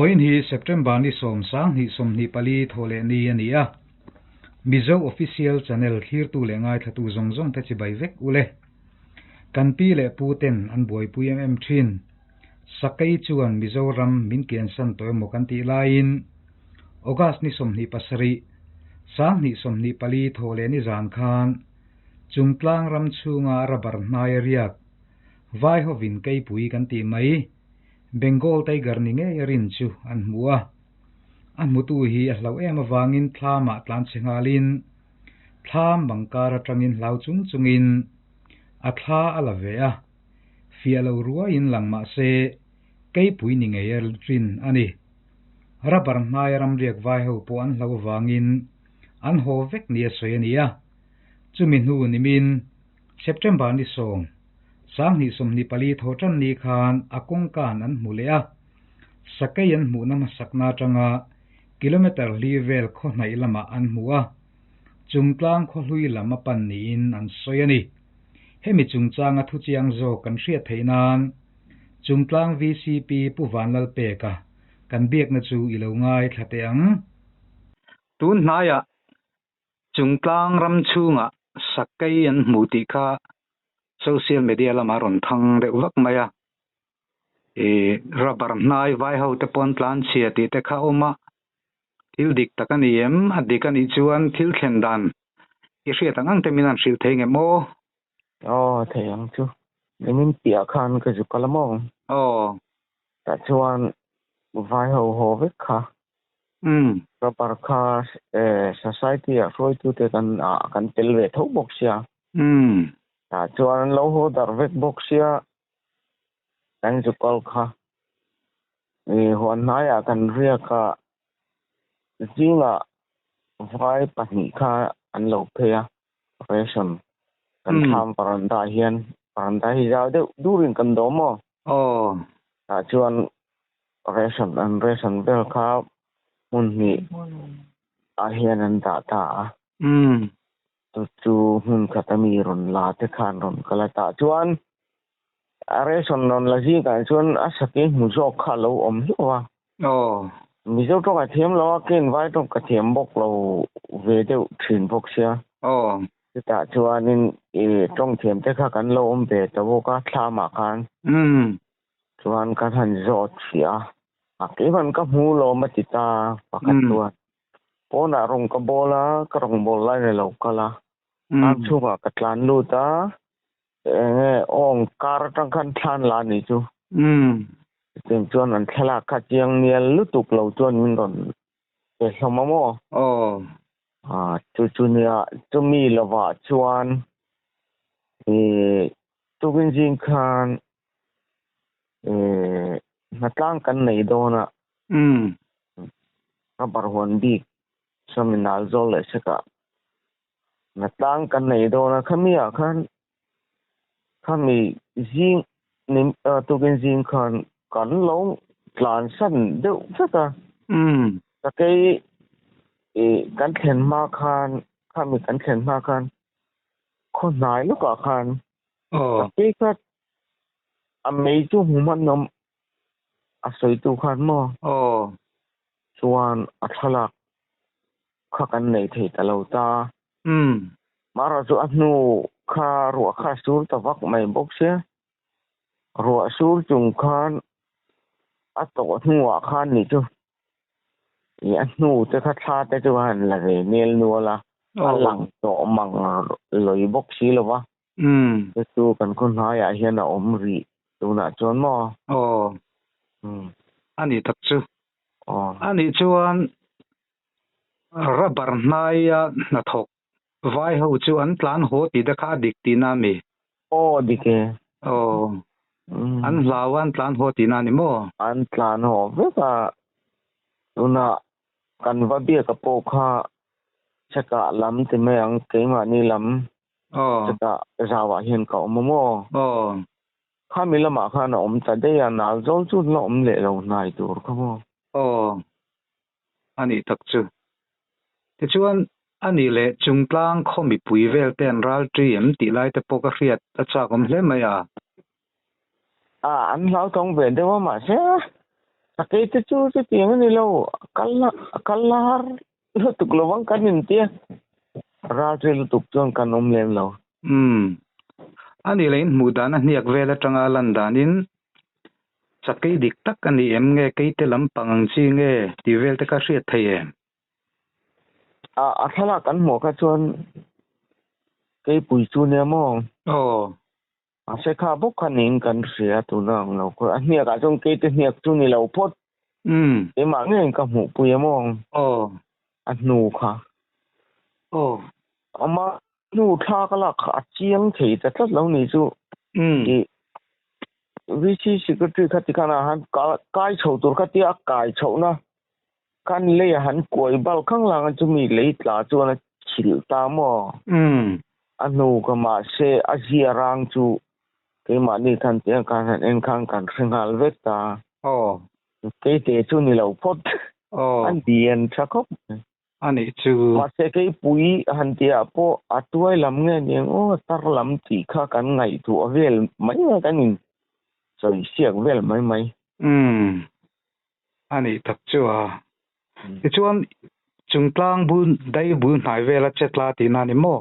Zoin hi September ni som sang hi som ni pali thole ni ania. Mizo official channel thir tu le ngai thatu zong zong ta chi bai vek ule. Kan pi le puten an boi puyem thin. Sakai chuan Mizoram min kian san toy mo kan ti lain. August ni som ni pasari. Sang ni som ni pali thole ni zan khan. Chungtlang ram chunga rabar nai riak. Vai ho vin kai pui kan ti mai. Bengal Tiger ni nge yarin chu an mua. An mutu hi aslau ema wangin thlama tlan chingalin. Thlam bangkara trangin lau chung chungin. Athla alavea. Fialo rua in lang ma se. Kay pui ni nge yarin ani. Rabar nai ram riak vai ho po an lau wangin. An ho vek niya soya. Chumin hu ni min. September ni song. Sang ni som ni pali thotan ni khan akong kan an mulea. Sakayan mu na masakna tanga kilometer level kho nai lama an mua. Chungtlang kho hlui lama pan ni in an soyani. Hemi chungchang a thu chiang zo kan hriat theinan. Chungtlang VCP puwan lal peka. Kan biak na chu ilo ngai thateang. Tun naya chungtlang ram chunga sakayan muti kha social media la maron thang de wak maya rabar nai vai ho te pon plan chia ti te kha oma thil dik takaniem adikan I chuan thil khendan I hria tangang te minan sil thei nge mo thei ang chu min pia khan ka ju kalamong ta chuan vai ho vek kha rabar kha society a roi tu te kan tel ve tho bok sia ta chuan lo ho dar vek bok sia kan ju kol kha hon nai a kan ria ka jinga vai pani kha an lo phea operation kan tham paranda hian paranda hi ja de durin kan domo ta chuan operation bel kha mun ni a hian an da ta tu hun khatami ron la te khan ron kala ta chuan operation non la ji kan chuan a saki mu jo kha lo om hiwa mi zo to ka them lo ken vai to ka them bok lo ve de thin bok sia ta chuan in tong them te kha kan lo om be to ka thlama khan chuan ka han zo chia a ke ban ka mu lo ma ti ta pakat tuan pona rong ka bola ka rong bol lai ne lo kala ang chuwa ka tlan lu ta ong kar tang kan than la ni chu tem chuan an thla kha chiang nial lu tuk lo chuan min ron e hloma mo chu nia chu mi lawa chuan tukin jing khan natlang kan nei dona rabar hon bi seminal zol le seka natlang kan nei dona khamia khan khami jing nim tukin jing khan kan lo tlan san de saka takai kan thlen ma khan khami kan thlen ma khan kho nai lu ka khan takai ka amei chu human nom asoi tu khan mo chuan athalak kha kan nei thei talo ta mara chu ahnu kha ru kha sur ta wak mai bok sia ru sur chung khan ato hnuwa khan ni chu ya hnu te kha tha te chu han la ve nel nuala alang to mang loi bok si lowa te tu kan kun ha ya hian a om ri tu na chon mo ani tak chu ani chuan rabar naya na thok vai ho chu an tlan ho ti da kha dik ti na mi dike an lawan tlan ho ti na ni mo an tlan ho veka una kan va bia ka po kha chaka lam te me ang ke ma ni lam chaka rawa hian ka om mo kha mi lama kha na om ta de ya na zol chu lo om le lo nai tur kha mo ani tak chu te chuan ani le chungtlang khomi pui vel ten ral trim ti lai te poka hriat a chakom hle maya an lau tong ve de ma se sakay te chu tiếng ni lo kallar lu tuk lawang kanin tia ra lu tuk chuan kan lem lo ani lein mudan a niak vela tanga landanin sakai dik tak ani em nge keite lampang ang chi nge ti vel te ka hriat thei em a thala kan mo ka chuan cái bùi chu nè mong sẽ khá bốc khăn nín cần sửa tụ năng lâu có anh nhạc ở trong cái nhạc chu này lâu phốt cái mạng này cầm hũ bùi mong anh nụ khá mà nụ tha cái là khá chiang thì rất lâu này chu cái vị trí sự cái chuyện khát cái hắn cái chậu tuổi khát cái chậu na kan lấy hắn quay bao khăng lang chu mi lấy là chu là chịu ta mò anu ka ma se azia rang chu ke ma ni than te kan han en khang kan singal veta ke te chu ni lo phot an dien chakop ani chu ma se ke pui han tia po atuai lam nge ni tar lam ti kha kan ngai tu avel mai kan in soi siak vel mai ani tak chu chuan chungtlang bun dai bun hai vela chetla ti na ni mo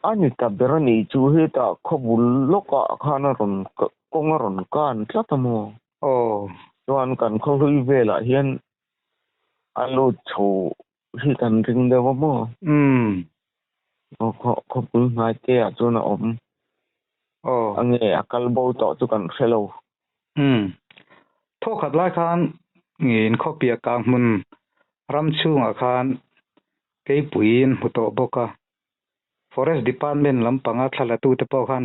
ani ta berani chu he ta khobul loka khana ron konga ron kan tlatamo chuan kan khoi vela hian alu chu hi kan ring de mo khobul ngai te a chuna om ange akal bo to chu kan khelo tho khat lai khan ngin khopia ka mun ram chunga khan ke puin huto boka forest department lampanga thala tu te po khan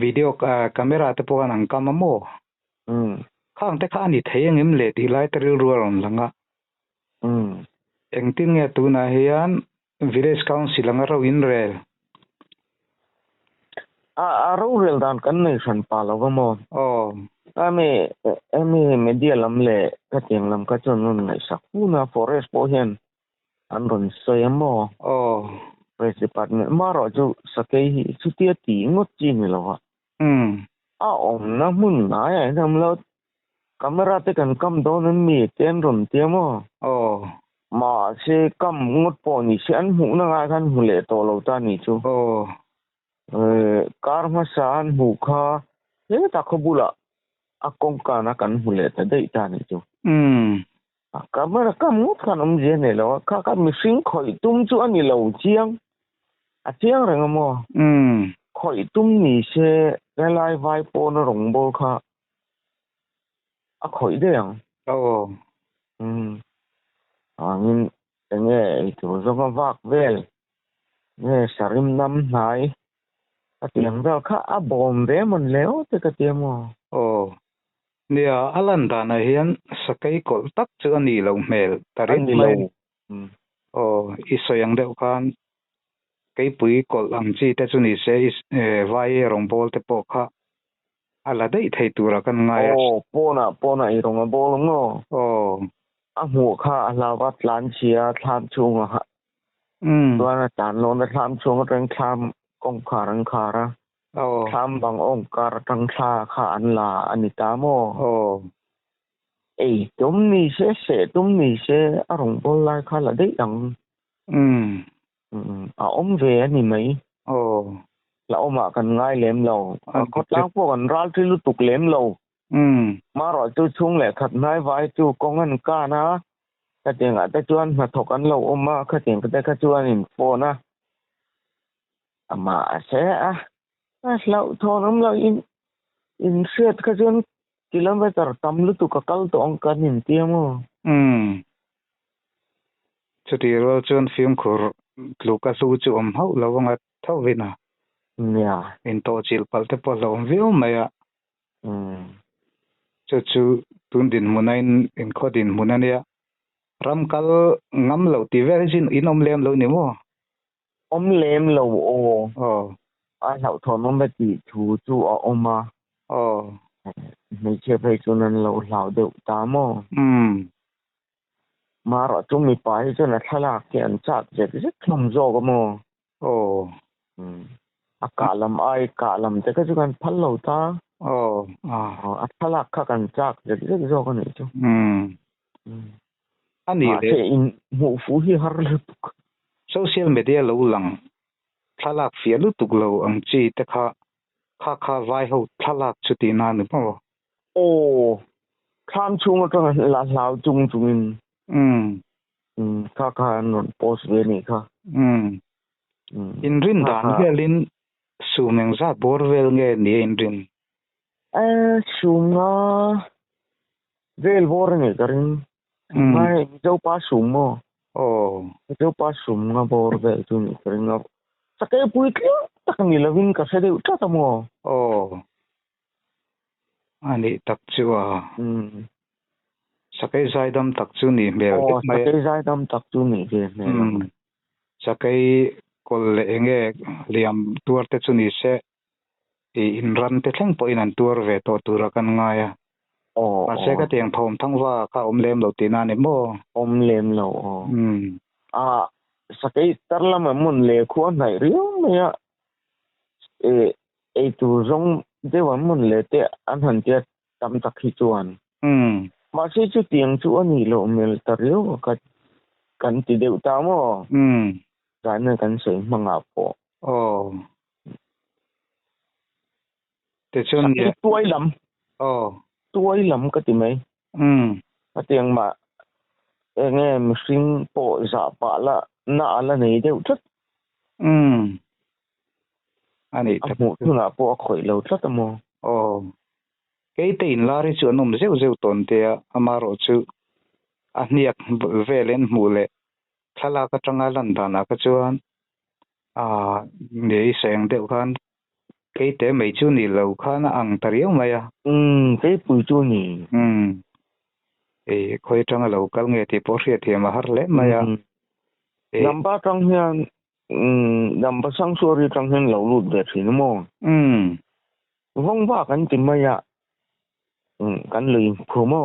video camera te po an kam mo khang te khan ni theyeng im le ti lai tril ruan langa engtin nge tu na hian village council anga ro in rel a ro rel dan kan nei san pa lo mo ame media lam le ka tiang lam ka chon nun nei sakuna forest po hian an ron soyamo forest department maro chu sakai hi chutia ti ngot chi ni lo a om na mun na ya nam lo camera te kan kam do nan mi ten ron tiamo ma se kam ngot po ni se an hu na nga kan hu le to lo ta ni chu kar ma san hu kha ye ta khobula akong kana kan hu le ta dei ta ni chu camera kam ngot kan je ne lo ka mi sing khoi tum chu ani lo chiang a chiang rang mo khoi tum ni se lai vai po na rong bol kha a khoi de yang angin nge itu zonga vak vel nge sarim nam nai atiang vel kha a bom ve mon leo te ka tiamo nia alanda na hian sakai kol tak chu ani lo mel tarin mai isoyang deuh khan cái bụi cột ang chi te chu ni se vai rong bol te po kha ala dei thei tura kan ngai pona I rong bol ngo a mu kha ala wat lan chia tham chung ha tuana tan lon da tham chung reng tham kong kharang khara tham bang ong kar tang tha kha an la anita mo tum ni se a rong bol lai kha la dei ang om về ni mấy là ông mà cần ngay lém lầu có láng phố cần ra thì lúc tục lém lầu mà rồi tôi chung lệ thật ngay vai chú công an ca na cái tiền ở đây chuan mà thuộc ăn lầu ông mà cái tiền cái chuan in phone na mà sẽ lầu thôi lắm là in shit cái chuan kilometer tam lúc tục cái to ông cần in tiêm mo chu ti ro chuan film khur Lucas chu hau lawanga thawina in to chil palte po lawm viu maya chu tundin munain in khodin munania ramkal ngam lo ti verjin inom lem lo ni mo lem lo a hau thon mom ba ti chu oma me che phei chu nan lo lau deuh ta mo mà rồi chúng mình phải cho nó thay là kiện chặt rất không rõ cái mò cả làm ai cả làm thế cái chuyện phá lầu ta oh at thalak kha kan chak je zo kan ni chu ani ma le che in mu fu hi har le social media lo lang thalak fia lu tuk lo ang chi te kha vai ho thalak chuti na ni po ô tham chung ma kan la lao chung chung in kha non post ve ni kha in rin dan gelin sumeng za borvel nge ni in rin sunga vel bor ni karin mai zo pa sum mo zo pa sum nga bor ve tu ni karin nga sakai pui kli tak ni lovin ka se de ta ta mo ani tak chuwa sakai zaidam tak chu ni mel mai sakai zaidam tak chu ni ge sakai kol le enge liam tuar te chu ni se in ran te thleng po in an tur ve to tura kan nga ya ma se ka tiang thom thang wa ka lem lo ti na ne mo lem lo sakai tarla ma mun le khu nai riu me ya tu rong de wa mun le te an han te tam tak hi chuan ma se chu tiang chu ani lo mel tar riu ka kan ti deu ta mo kan ne kan sei manga po te chun ni tuai lam ka ti mai tiang ma nghe machine po za pa la na ala nei deu thut ani mu thuna po khoi lo thut mo ke te in la ri chu nom zeu ton te amaro chu a hniak velen mule thala ka tanga lan dana ka chuan nei seng deuh khan ke te mei chu ni lo khan ang tariu maya ke pui chu ni khoi tanga local nge ti por hria thiam har le maya namba tang hian namba sang sori tang hian lo lut ve thin mo vong ba kan ti maya kan lui khu mo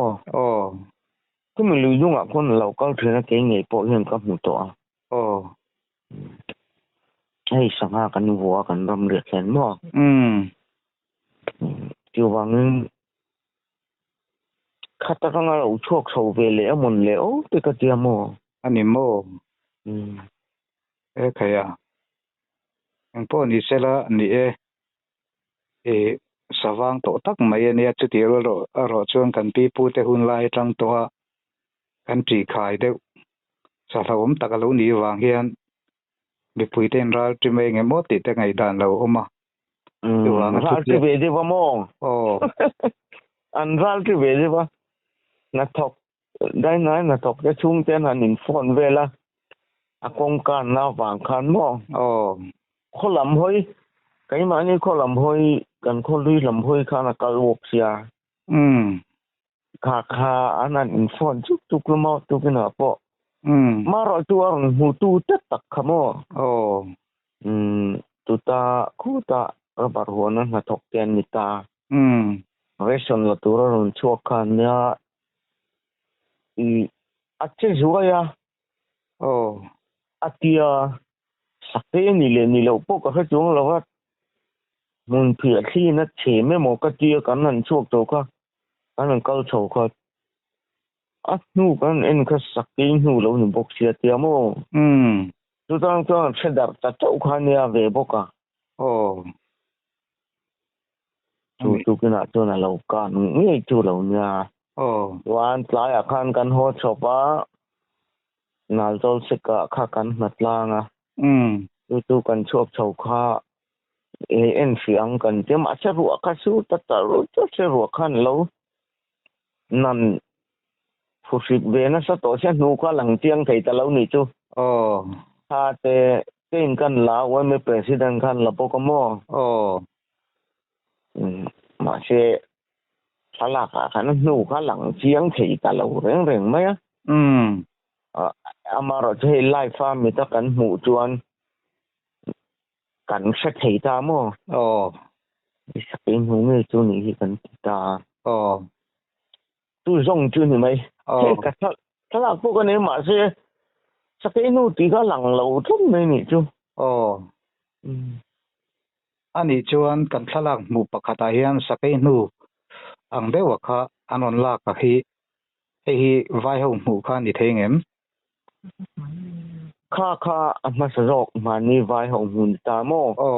ku mi lui dung a kon local thina ke nge po hian ka mu to ai sanga kan wo kan ram re khen mo tiêu vang khata nga lo chok so ve le amon le te ka tia mo ani mo khaya ang po ni sela ni sawang to tak mai ne chu ti ro chuan kan pi pu te hun lai tang to kan tri khai de sa thawm takalo ni wang hian mi pui ten ral tri mai nge mo ti te ngai dan lo oma ral ti ve de va mo an ral ti ve de va na thok dai na thok ke chung ten an in phone ve la a kong kan na wang khan mo kholam hoi cái mà như kholam hoi kan kholui lam hoi khana kal wok sia kha anan in phone chuk mo tu kina po ma ro tu ang hu tu tet tak khamo tu ta khu ta bar hona na thok ten ni ta reson la tu ron chok khan ya ache zuwa ya atia sakte ni lo po ka chung lo wa mun phia khi na che me mo ka tia kan nan chok to ka an kal chho ka nu kan en ka sakte nu lo ni bok sia tia mo tu tang tang chedar ta chau khan ya ve boka tu kina tu na lo ka ni chu lo nya wan tlai a khan kan ho chopa nal tol se ka kha kan matlanga tu kan chok chho kha en fiang kan te ma cha ru ka su ta ru to se ru khan lo nan phu sit ve na sa to se nu ka lang tiang thei ta lo ni chu ha te ten kan la wa me president khan la po ko mo ma se sala ka khan nu ka lang tiang thei ta lo reng mai amaro che lai fa mi ta kan mu chuan kan sa thei ta mo sa pin hu nge chu ni kan ta tu zong chu ni mai ka ta la po ka ne ma se sa ke nu ti ka lang lo thum mai ni chu ani chuan kan thlalak hmu pakhat ah hian sakai hnu ang deuh kha anon lak a hi vai ho hmu kha ni theingem kha ama sarok mani vai ho mun ta mo o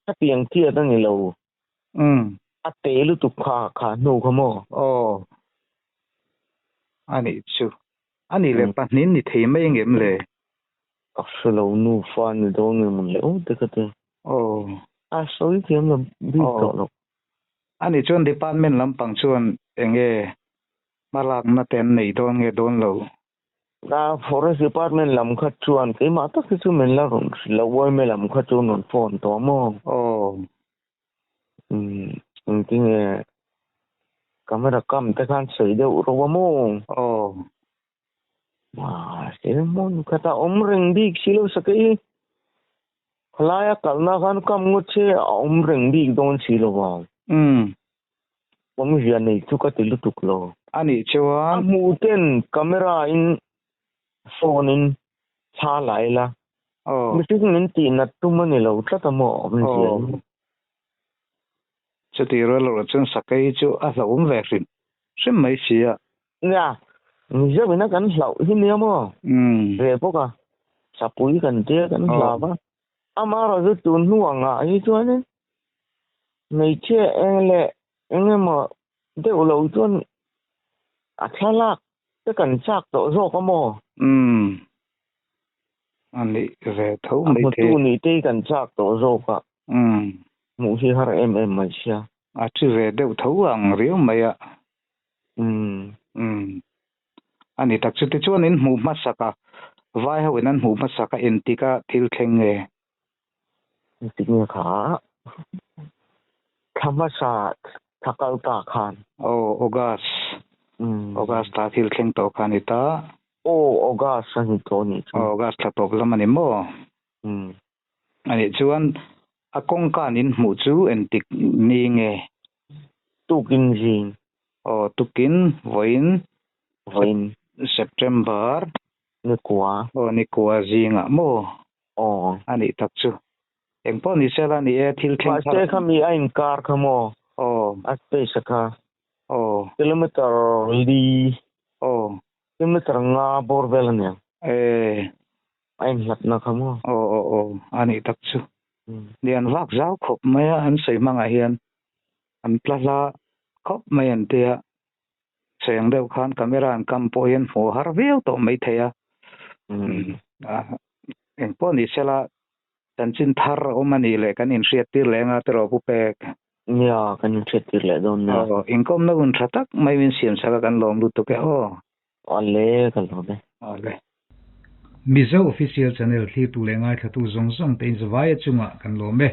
ta piang tia ta ni lo a te lu tu kha no kha mo ani chu ani le panin ni thei mai ngem le solo nu fan do ngi mun le o te ka te a so i thiam lam bi to lo ani chuan department lampang chuan enge malak na ten nei don nge don lo na forest department lam khat chuan ke ma ta chu men la ron lo wai me lam khat chu non phone to mo ting camera cam ta khan sei de ro mo ma se mon khata omreng dik silo sakai khlaya kalna khan kam ngut che omreng dik don silo wa Pom hian nei chu ka tilu tuklo ani chuan mu ten camera in phone in cha lai la mi tik min ti na tu mani lo tla ta mo min hian chu ti ro lo chun sakai chu a hlom ve rim mai sia ya mi je bina kan hlau hi ni mo re po ka sapui kan te kan hla ba ama ro zu tun huanga hi chuan nei che ele engema de ulo chuan a thlak te kan chak to zo ka mo ani ve tho mai te tu ni te kan chak to zo ka mu hi har mai sia a chu ve de tho ang riu mai a ani tak chu ti chuan in hmu ma saka vai ho in hmu ma saka entika thil thleng nge tik ni kha thamasa thakal ta khan August ta thil thleng to khan ita August san to ni August la top lamani mo ani chuan a kong kan in hmu chu entik ni nge tukin jing tukin voin September ni kwa zinga mo ani tak chu engpo ni sela ni e thil thleng se khami ain kar khamo aste saka kilometer li kilometer nga borbel ne ain lat na khamo ani tak chu lian wak zau khop maya an sei manga hian an plaza khop mai an tia seng deuh khan camera an kam po hian hmu har veu to mai theya engpo ni sela tan chin thar omani le kan in hriat tir lenga tero pu pek ya kan hriat tir le don na inkom na un thatak mai win siam saka kan lom lu to ke ale kan lo be Mizo official channel thli tu lengai thatu zong zong te in zawai chunga kan lom be